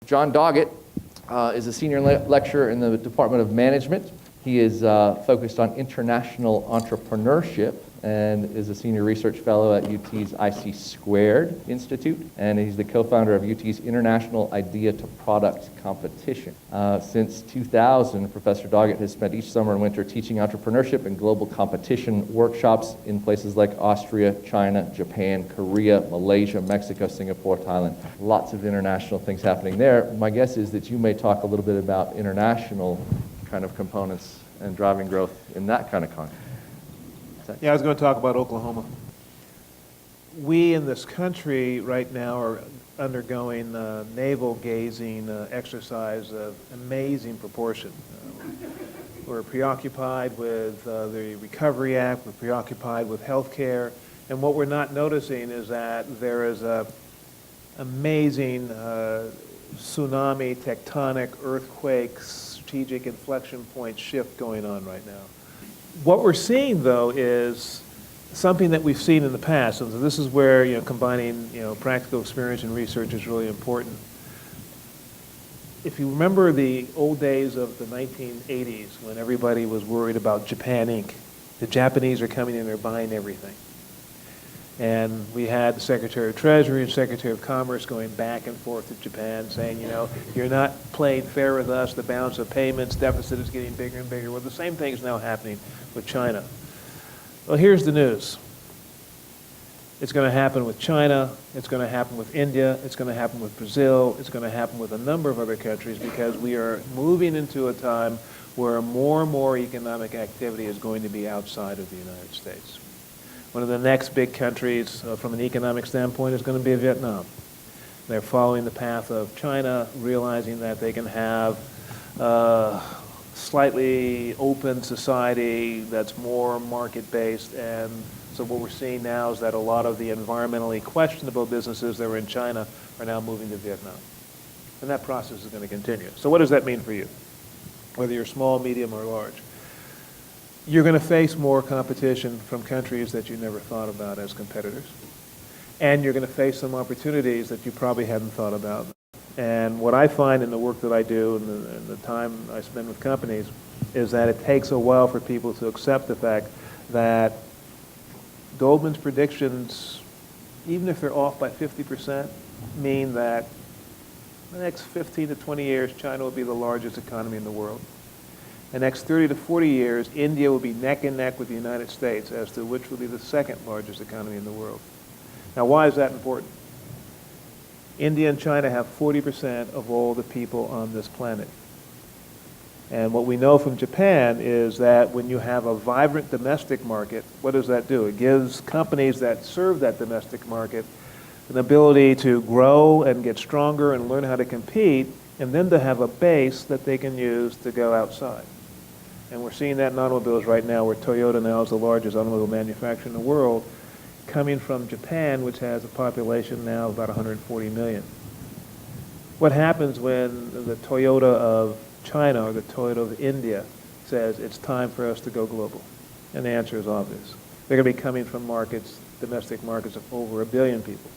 John Doggett is a senior lecturer in the Department of Management. He is focused on international entrepreneurship and is a senior research fellow at UT's IC Squared Institute, and he's the co-founder of UT's International Idea to Product Competition. Since 2000, Professor Doggett has spent each summer and winter teaching entrepreneurship and global competition workshops in places like Austria, China, Japan, Korea, Malaysia, Mexico, Singapore, Thailand. Lots of international things happening there. My guess is that you may talk a little bit about international kind of components and driving growth in that kind of context. Yeah, I was going to talk about Oklahoma. We in this country right now are undergoing navel-gazing exercise of amazing proportion. We're preoccupied with the Recovery Act, we're preoccupied with health care, and what we're not noticing is that there is a amazing tsunami, tectonic, earthquake, strategic inflection point shift going on right now. What we're seeing, though, is something that we've seen in the past. And so this is where combining practical experience and research is really important. If you remember the old days of the 1980s when everybody was worried about Japan Inc., the Japanese are coming in, they're buying everything. And we had the Secretary of Treasury and Secretary of Commerce going back and forth to Japan saying, you're not playing fair with us, the balance of payments, deficit is getting bigger and bigger. Well, the same thing is now happening with China. Well, here's the news. It's going to happen with China, it's going to happen with India, it's going to happen with Brazil, it's going to happen with a number of other countries because we are moving into a time where more and more economic activity is going to be outside of the United States. One of the next big countries from an economic standpoint is going to be Vietnam. They're following the path of China, realizing that they can have a slightly open society that's more market-based. And so what we're seeing now is that a lot of the environmentally questionable businesses that were in China are now moving to Vietnam. And that process is going to continue. So what does that mean for you, whether you're small, medium, or large? You're going to face more competition from countries that you never thought about as competitors. And you're going to face some opportunities that you probably hadn't thought about. And what I find in the work that I do and the time I spend with companies is that it takes a while for people to accept the fact that Goldman's predictions, even if they're off by 50%, mean that in the next 15 to 20 years, China will be the largest economy in the world. In the next 30 to 40 years, India will be neck and neck with the United States as to which will be the second largest economy in the world. Now, why is that important? India and China have 40% of all the people on this planet. And what we know from Japan is that when you have a vibrant domestic market, what does that do? It gives companies that serve that domestic market an ability to grow and get stronger and learn how to compete, and then to have a base that they can use to go outside. And we're seeing that in automobiles right now, where Toyota now is the largest automobile manufacturer in the world, coming from Japan, which has a population now of about 140 million. What happens when the Toyota of China or the Toyota of India says it's time for us to go global? And the answer is obvious. They're going to be coming from markets, domestic markets of over 1 billion people.